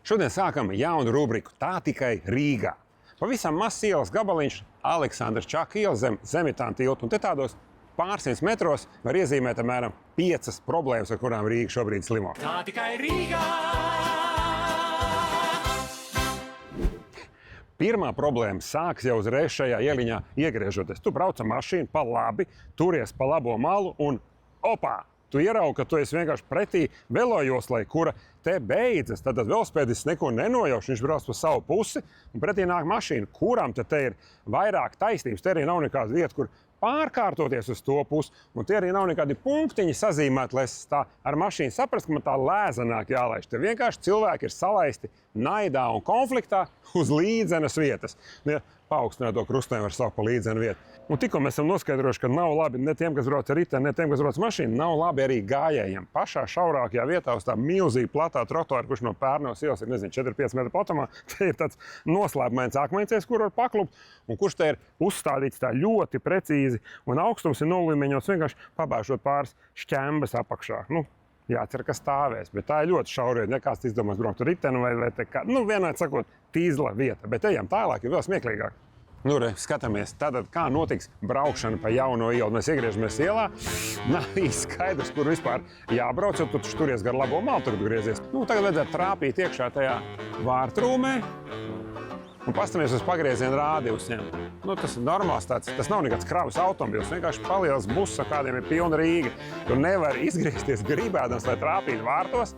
Šodien sākam jaunu rubriku Tā tikai Rīgā. Pavisam mazs ielas gabaliņš, Aleksandra Čaka iela zem Zemitāna tilta. Un te tādos pārsimt metros var iezīmēt apmēram 5 problēmas, ar kurām Rīga šobrīd slimo. Tā tikai Rīgā! Pirmā problēma sākas jau uzreiz šajā ieliņā iegriežoties. Tu brauc ar mašīnu pa labi, turies pa labo malu un opā! Tu ieraugi, ka tu esi vienkārši pretī velojoslai, kura te beidzas. Tad tas velosipēdists neko nenojauš, viņš brauc pa savu pusi un pretī nāk mašīna, kuram te ir vairāk taisnības. Te arī nav nekāda vieta, kur pārkārtoties uz to pusi. Un tie arī nav nekādi punktiņi sazīmēti, lai es tā ar mašīnu saprastu, ka man tā lēzanāk jālaiž. Te vienkārši cilvēki ir salaisti naidā un konfliktā uz līdzenas vietas. Ja paaugstināto krustējumu var saukt par līdzenu vietu. Un tikko mēs esam noskaidrojuši, ka nav labi ne tiem, kas brauc ar riteni, ne tiem, kas brauc ar mašīnu, nav labi arī gājējiem. Pašā šaurākajā vietā uz tā milzīgi platā trotuāra, kurš no Pērnavas ielas ir, 4-5 metru platumā, te ir tāds noslēpmains akmeņceļš, kur var paklupt, un kurš te ir uzstādīts tā ļoti precīzi, un augstums ir nolīmeņots vienkārši pabāžot pāris šķembas apakšā. Jācer, ka stāvēs, bet tā ir ļoti šaura vieta. Nekāds izdomās braukt ar riteni vai te kā, vienādi sakot, tīzla vieta. Bet ejam tālāk, ir vēl smieklīgāk. Skatāmies, tātad kā notiks braukšana pa jauno ielu. Mēs iegriežamies ielā, nav īsti skaidrs, kur vispār jābrauc, jo tu turies gar labo malu, tagad griezies. Tagad vajadzētu trāpīt iekšā tajā vārtrūmē un pastamies uz pagrieziena rādījusiem. Tas ir normāls tāds, tas nav nekāds kravas automobils, vienkārši paliels buss, ar kādiem ir pilna Rīga. Tu nevari izgriezties gribēdams, lai trāpītu vārtos.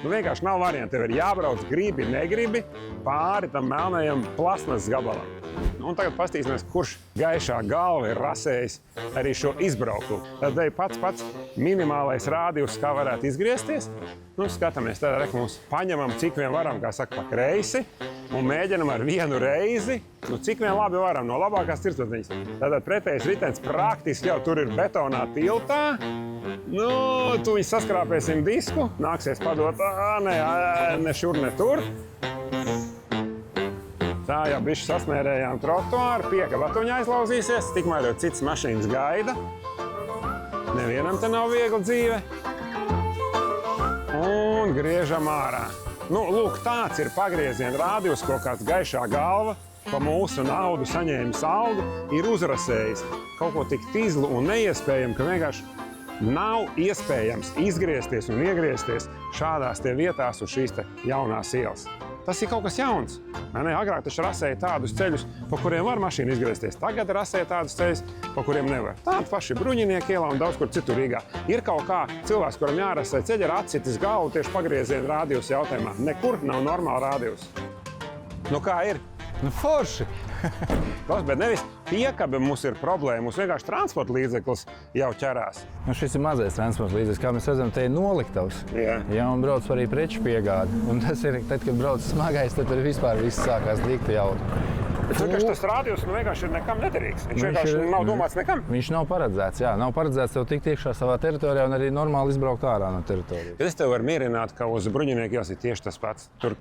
Vienkārši nav variantu, tev ir jābrauc gribi, negribi pāri tam melnajam plasmasas gabalam. Un tagad paskatīsimies, kurš gaišā galva ir rasējis arī šo izbraukumu. Tad ir pats minimālais rādījus, kā varētu izgriezties. Skatāmies, tad mums paņemam, cik vien varam, kā saka, pa kreisi, un mēģinam ar vienu reizi, cik vien labi varam, no labākās cirtsvatiņas. Tātad pretējais ritenis praktiski jau tur ir betonā tiltā. Tu viņu saskrāpēsim disku, nāksies padot, ne šur, ne tur. Tā jau bišķi sasmērējām trotuāru, piekabatuņa aizlauzīsies, tikmēr jau cits mašīnas gaida. Nevienam te nav viegla dzīve. Un griežam ārā. Lūk, tāds ir pagrieziena rādījus, ko kāds gaišā galva pa mūsu naudu saņēmis algu ir uzrasējis. Kaut ko tik tīzlu un neiespējami, ka vienkārši nav iespējams izgriezties un iegriezties šādās te vietās uz šīs te jaunās ielas. Tas ir kaut kas jauns. Agrāk taču rasēja tādus ceļus, pa kuriem var mašīna izgriezties. Tagad rasēja tādus ceļus, pa kuriem nevar. Tādi paši Bruņinieku ielā un daudz kur citur Rīgā. Ir kaut kā cilvēks, kuram jārasē ceļi, ir atsitis galvu tieši pagrieziena rādījus jautājumā. Nekur nav normāla rādījus. Kā ir? Forši! Bet nevis piekabe mums ir problēma, mums vienkārši transporta līdzeklis jau ķerās. Šis ir mazais transporta līdzeklis, kā mēs redzam, te ir noliktavs. Jā, un brauc arī preču piegādi. Un tas ir, tad, kad brauc smagais, tad vispār viss sākās dikti jautri. Bet vienkārši tas rādījus vienkārši ir nekam nederīgs. Viņš vienkārši nav domāts nekam. Viņš nav paredzēts, jā. Nav paredzēts tev tikt iekšā savā teritorijā un arī normāli izbraukt ārā no teritorijas. Es tev varu mierināt, ka uz Bruņinieku ielas ir tieši tas pats. Tur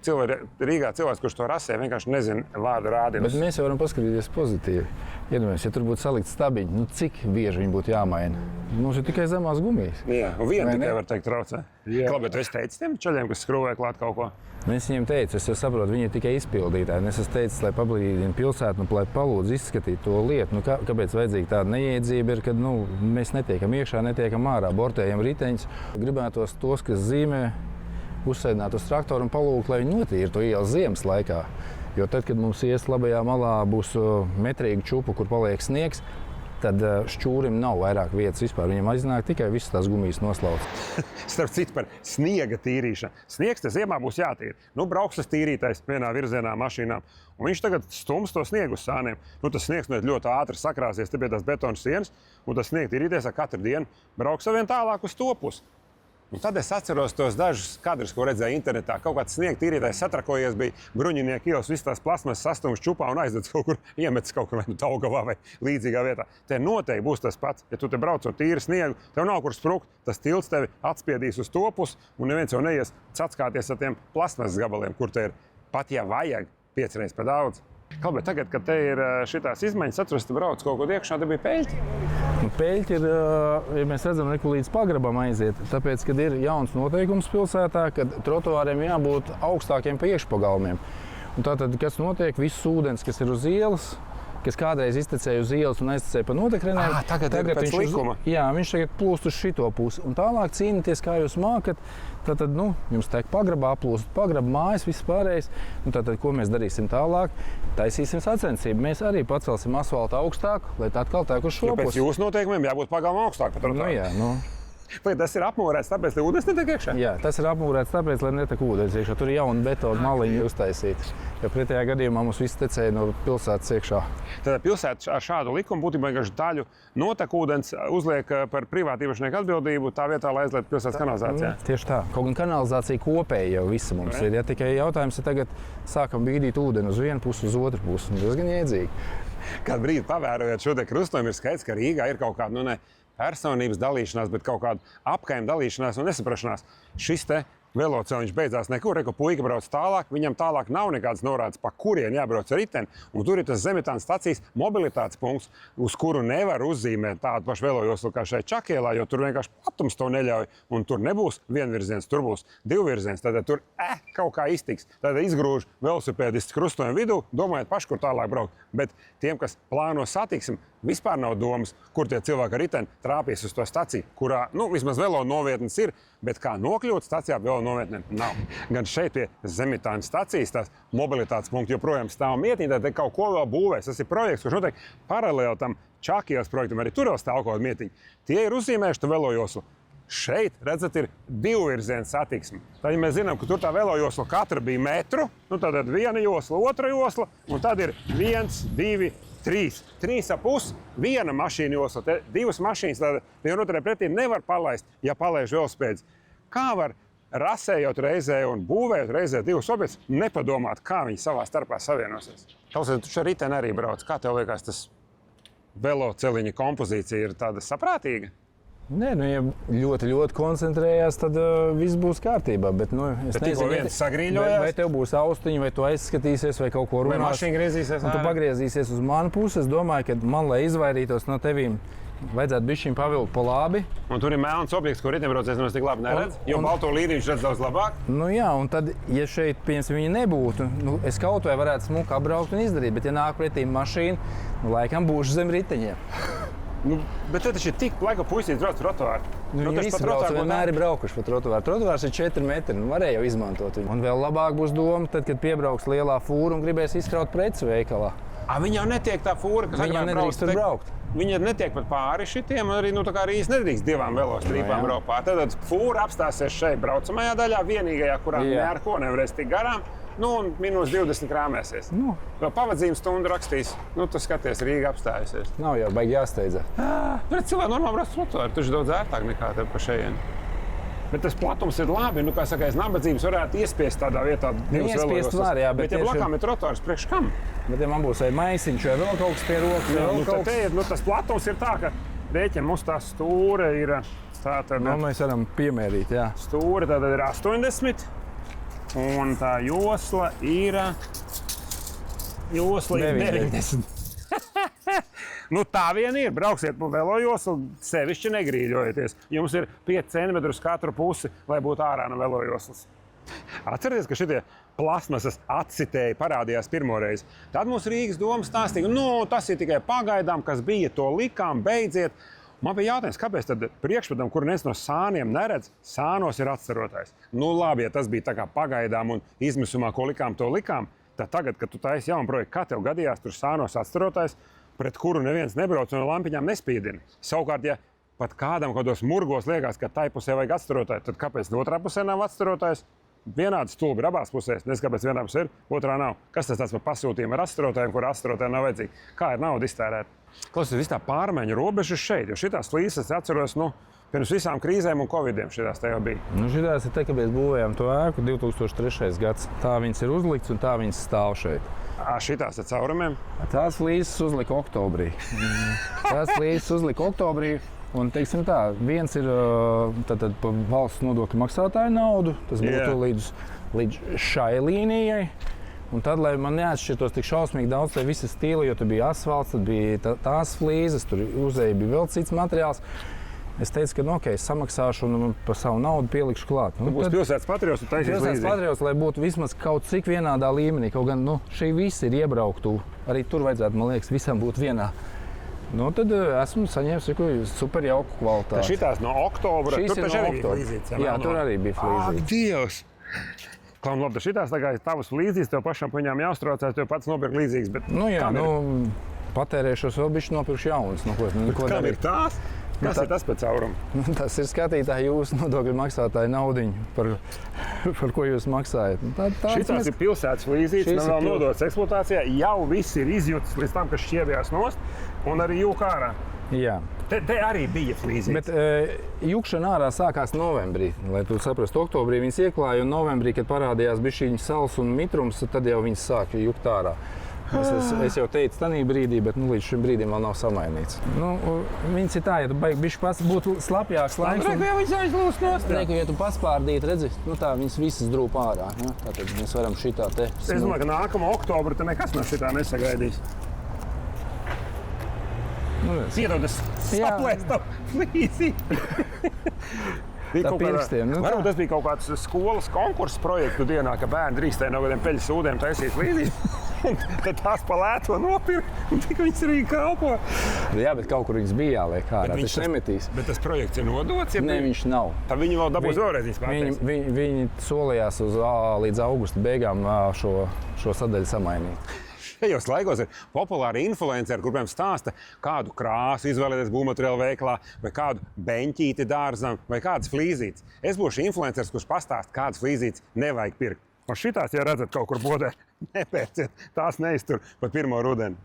Rīgā cilvēks, kurš to rasē, vienkārši nezina vārdu rādījus. Bet mēs jau varam paskatīties pozitīvi. Iedomājies, ja tur būtu salikt stabiņi, cik bieži viņi būtu jāmaina? Mums ir tikai zemās gumijas. Jā, un viena tikai var teikt traucē. Labi, bet tu esi teicis tiem čaļiem, kas skrūvēja klāt kaut ko? Es viņiem teicu, es jau saprotu, viņi ir tikai izpildītāji. Es esmu teicis, lai pablīdina pilsētu, lai palūdz izskatīt to lietu. Kāpēc vajadzīga tāda neiedzība ir, kad mēs netiekam iekšā, netiekam ārā, bortējam riteņus. Gribētos tos, kas zīmē, uzsēdināt uz traktoru un palūgt, lai viņi notīra to ielu ziemas laikā. Jo tad, kad mums ies labajā malā būs metrīga čupa, kur paliek sniegs, tad šķūrim nav vairāk vietas vispār. Viņam aiznāk tikai visas tās gumijas noslauc. Starp citu par sniega tīrīšanu. Sniegs te ziemā būs jātīra. Brauks tas tīrītais vienā virzienā mašīnām. Un viņš tagad stums to sniegu uz sāniem. Tas sniegs ļoti ātri sakrāsies te pie tās betona sienas. Un tas sniega tīrītais ar katru dienu brauks vien tālāk uz to pusi. Un tad es atceros tos dažus kadrus, ko redzēju internetā. Kaut kāds sniega tīrītājs satrakojies, bija Bruņinieku ielas, visas tās plasmasas sastums čupā un aizvedis kaut kur, iemetis kaut kur vai Daugavā vai līdzīgā vietā. Te noteikti būs tas pats. Ja tu te brauc ar tīru sniegu, tev nav kur sprukt, tas tilts tevi atspiedīs uz to pusi un neviens jau neies cackāties ar tiem plasmasas gabaliem, kur te ir pat ja vajag 5 reizes par daudz. Kāpēc tagad, kad te ir šitās izmaiņas, atceros, tu brauc kaut kur iekšā, te bija peļķi? Peļķi ir, ja mēs redzam, ka līdz pagrabam aiziet. Tāpēc, kad ir jauns noteikums pilsētā, kad trotuāriem jābūt augstākiem pa iekšpagalmiem. Un tātad, kas notiek, viss ūdens, kas ir uz ielas, kas kādreiz iztecēja uz ielas un aiztecēja pa notekrenēm, tagad pēc likuma. Viņš tagad plūst uz šito pusi. Un tālāk cīnīties, kā jūs mākat, tad jums tiek pagrabā, plūst pagraba mājas, viss pārējais. Un tātad, ko mēs darīsim tālāk? Taisīsim sacensību. Mēs arī pacelsim asfaltu augstāk, lai tā atkal tek uz šo pusi. Pēc jūsu noteikumiem jābūt pagalmam augstāk. Vai tas ir apmūrēts, tāpēc, lai ūdens netiek iekšā? Jā, tas ir apmūrēts tāpēc, lai netiek ūdens iekšā. Tur ir jauna betona maliņa uztaisīta. Ja pretējā gadījumā mums viss tecēja no pilsētas iekšā. Tad pilsēta ar šādu likumu būtībā vienkārši daļu notekūdens uzliek par privātu īpašnieku atbildību tā vietā, lai aizlietu pilsētas kanalizācijā. Tieši tā. Kaut gan kanalizācija kopēja jau visa mums ir. Ja tikai jautājums ir tagad sākam bīdīt ūdeni uz vienu pusi, uz otru pusi. Diezgan jēdzīgi. Kādu brīdi pavērojot šo te krustojumu, ir skaidrs, ka Rīgā ir kaut kāda, personības dalīšanās, bet kaut kāda apkaimē dalīšanās un nesaprašanās. Šis te veloceliņš beidzās nekur, ko puika brauc tālāk, viņam tālāk nav nekādas norādes, pa kurien jābrauc ar riteni. Un tur ir tas Zemetāna stacijas mobilitātes punkts, uz kuru nevar uzzīmēt tādu pašu velojoslu kā šeit Čakielā, jo tur vienkārši platums to neļauj. Un tur nebūs vienvirziens, tur būs divvirziens. Tad tur kaut kā iztiks. Tad izgrūž velosipēdists krustojumu vidū, domājot paši, kur tālāk braukt. Bet tiem, kas plāno satiksmi, vispār nav domas, kur tie cilvēki ar riteni trāpīs uz to staciju, kurā vismaz velo novietnes ir, bet kā nokļūt stacijā, velo novietnēm nav. Gan šeit pie Zemetāna stacijas tās mobilitātes punkti joprojām stāv mietiņi, tad kaut ko vēl būvēs. Tas ir projekts, kurš notiek paralēli tam Čakielas projektam, arī tur vēl stāv kaut kāda mietiņa. Tie ir uzzīmējuši to velojoslu. Šeit, redzat, ir divvirziena satiksme. Tad, ja mēs zinām, ka tur tā velojosla katra bija metru, tad viena josla, otra josla, un tad ir 1, 2, 3. 3,5, viena mašīna josla, divas mašīnas, tad viena otrai pretī nevar palaist, ja palaiž velosipēdis. Kā var rasējot reizē un būvējot reizē divus objektus, nepadomāt, kā viņi savā starpā savienosies? Klausies, tu šeit riteni arī brauc. Kā tev liekas, tas veloceliņa kompozīcija ir tāda saprātīga? Nē, ja ļoti koncentrējās, tad viss būs kārtībā. Bet es nezinu, viens sagrīļojās. Vai tev būs austiņi, vai tu aizskatīsies, vai kaut ko runās. Vai mašīna griezīsies? Tu pagriezīsies uz manu pusi. Es domāju, ka man, lai izvairītos no tevīm, vajadzētu bišķiņ pavilkt pa labi. Un tur ir melns objekts, ko riteņbraucējs nemaz tik labi neredz, jo balto līniju viņš redz daudz labāk. Jā, un tad, ja šeit, piemēram, viņi nebūtu, es kaut vai varētu smuki apbraukt un izdarīt, bet ja nāk pretī mašīna, laikam būšu zem riteņiem. Bet te taču ir tik laika puisītis brauc trotuāru. Visi brauc, vienmēr ir braukuši pa trotuāru. Trotuārs ir 4 metri, varēja jau izmantot viņu. Un vēl labāk būs doma, tad, kad piebrauks lielā fūra un gribēs izkraut preci veikalā. Viņa jau netiek tā fūra, kas agrāk nedrīkst tur braukt. Viņa netiek pat pāri šitiem, un arī arī nedrīkst divām velostrīpām braukt pāri. Tad fūra apstāsies šeit braucamajā daļā, vienīgajā, kurā ne ar ko nevarēs tik garām. Un minus 20 krāmēsies. Vēl pavadzījumu stundu rakstīs. Tu skaties, Rīga apstājusies. Nav jau baigi jāsteidzas. Bet cilvēki normāli brauc trotuāru. Tur ir daudz ērtāk nekā te pa šejieni. Bet tas platums ir labi. Kā saka, aiz nabadzības varētu iespiest tādā vietā divas velojoslas. Var, jā, bet ja blakām ir trotuārs, priekš kam? Bet ja man būs vai maisiņš, vai vēl kaut kas pie rokas. Tas platums ir tā, ka rēķina mums tā stūre ir tātad. Mēs varam piemērīt, jā. Stūre tātad ir 80. Un tā josla ir 90. Tā vien ir. Brauksiet pa velojoslu, sevišķi negrīļojieties. Jums ir 5 centimetrus katru pusi, lai būtu ārā no velojoslas. Atcerieties, ka šitie plasmasas atsitēji parādījās pirmoreiz. Tad mums Rīgas doma stāstīja, tas ir tikai pagaidām, kas bija, to likām, beidziet. Man bija jautājums, kāpēc tad priekšpadam, kur neviens no sāniem neredz, sānos ir atstarotājs. Labi, ja tas bija tā kā pagaidām un izmisumā, ko likām, to likām, tad tagad, kad tu taisi jaunu projektu, kā tev gadījās tur sānos atstarotājs, pret kuru neviens nebrauc un lampiņām nespīdina. Savukārt, ja pat kādam kādos murgos liekas, ka tai pusē vajag atstarotāju, tad kāpēc otrā pusē nav atstarotājs? Vienādi stulbi ir abās pusēs. Nezinu, kāpēc vienā pusē ir, otrā nav. Kas tas tāds par pasūtījumu ar atstarotājiem, kur atstarotājiem nav vajadzīgi? Kā ir nauda iztērēta? Klausies, viss tā pārmaiņu robeža šeit, jo šitās flīzes atceros, pirms visām krīzēm un covidiem šitās te jau bija. Šitās ir te, kad mēs būvējām to ēku 2003. gads. Tā viņas ir uzlikts un tā viņas stāv šeit. Šitās ar caurumiem? Tās flīzes uzlika oktobrī. Un, teiksim tā, viens ir tātad pa valsts nodokļu maksātāju naudu, tas būtu līdz šai līnijai. Un tad, lai man neatšķirtos tik šausmīgi daudz, tad visi stili, jo tur bija asfalts, tad bija tās flīzes, tur uzēja bija vēl cits materiāls. Es teicu, ka ok, es samaksāšu un par savu naudu pielikšu klāt. Tu būsi pilsētas patriots un taisīs līdzīgi. Pilsētas patriots, lai būtu vismaz kaut cik vienādā līmenī. Kaut gan šī viss ir iebrauktu. Arī tur vajadzētu, man liekas, visam būt vienā. Tad esmu saņēmis super jauku kvalitāti. Šitās no oktobra, Šīs tur taču arī bija flīzītes. Jā, tur arī bija flīzītes. Dievs! Klaun, labi, šitās tagad tavas flīzītes, tev pašam par viņām jāuztraucās, tev pats nopirkt līdzīgas, bet patērēšos vēl bišķi nopirkšu jaunas. Kam ir tās? Kas ir tas pēc cauruma? Tas ir skatītāji jūsu nodokļu maksātāju naudiņu, par ko jūs maksājat. Šitās ir pilsētas flīzītes, nav vēl nodotas eksploatācijā. Jau viss ir izjūtas līdz tam, kas šķiebjās nost un arī jūk ārā. Jā. Te arī bija flīzītes. Bet jukšana ārā sākās novembrī. Lai tu saprastu, oktobrī viņas ieklāja un novembrī, kad parādījās bišķiņas sals un mitrums, tad jau viņas sāka jukt ārā. Es jau teicu tanī brīdī, bet līdz šim brīdim vēl nav samainīts. Viņas ir tā, ja tu baigi bišķi būtu slapjāks laiks. Reku jau viņas aizlūst nost. Reku, ja tu paspārdīt, redzi, tā viņas visas drūp ārā. Tātad mēs varam šitā te. Es domāju, ka nākamo oktobru te nekas no šitā nesagaidīs. Piedod, es saplēstu tavu flīzīti. Varbūt tas bija kaut kāds skolas konkurss projektu dienā, ka bērni drīkstēja no kādiem peļas ūdiem taisīt flīzītes. Tad tās pa lēto nopirka, un tik viņas arī kalpo. Jā, bet kaut kur viņas bija jāliek ārā, tas nemetīs. Bet tas projekts ir nodots? Ne, viņš nav. Tad viņi vēl dabūs vēlreiz izpārties. Viņi solījās līdz augusta beigām šo sadaļu samainīt. Šajos laikos ir populāri influenceri, kuriem stāsta, kādu krāsu izvēlēties būvmateriālu veikalā, vai kādu beņķīti dārzam, vai kādas flīzītes. Es būšu influenceris, kurš pastāsta, kādas flīzītes nevajag pirkt. Un šitās, ja redzat kaut kur bodē, nepērciet, tās neiztur pat pirmo rudeni.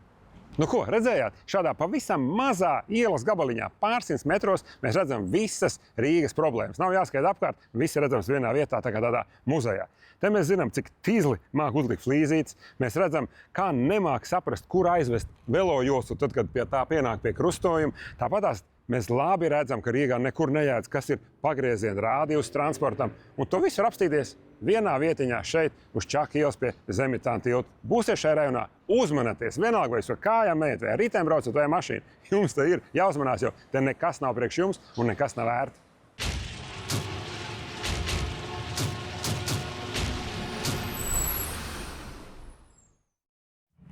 Ko, redzējāt? Šādā pavisam mazā ielas gabaliņā, pārsimt metros, mēs redzam visas Rīgas problēmas. Nav jāskaita apkārt, viss ir redzams vienā vietā, tā kā tādā muzejā. Te mēs zinām, cik tīzli māk uzlikt flīzītes. Mēs redzam, kā nemāk saprast, kur aizvest velojoslu, tad, kad pie tā pienāk pie krustojuma. Tāpatās mēs labi redzam, ka Rīgā nekur nejēdz, kas ir pagrieziena rādījus transportam. Un to visu var apstīties vienā vietiņā šeit, uz Čaka ielas pie Zemitāna tilta. Būsiet šajā rajonā, uzmanieties. Vienalga, vai jūs ar kājām ejat, vai ar ritēm braucat, vai mašīnu. Jums te ir jāuzmanās, jo te nekas nav priekš jums un nekas nav vērts.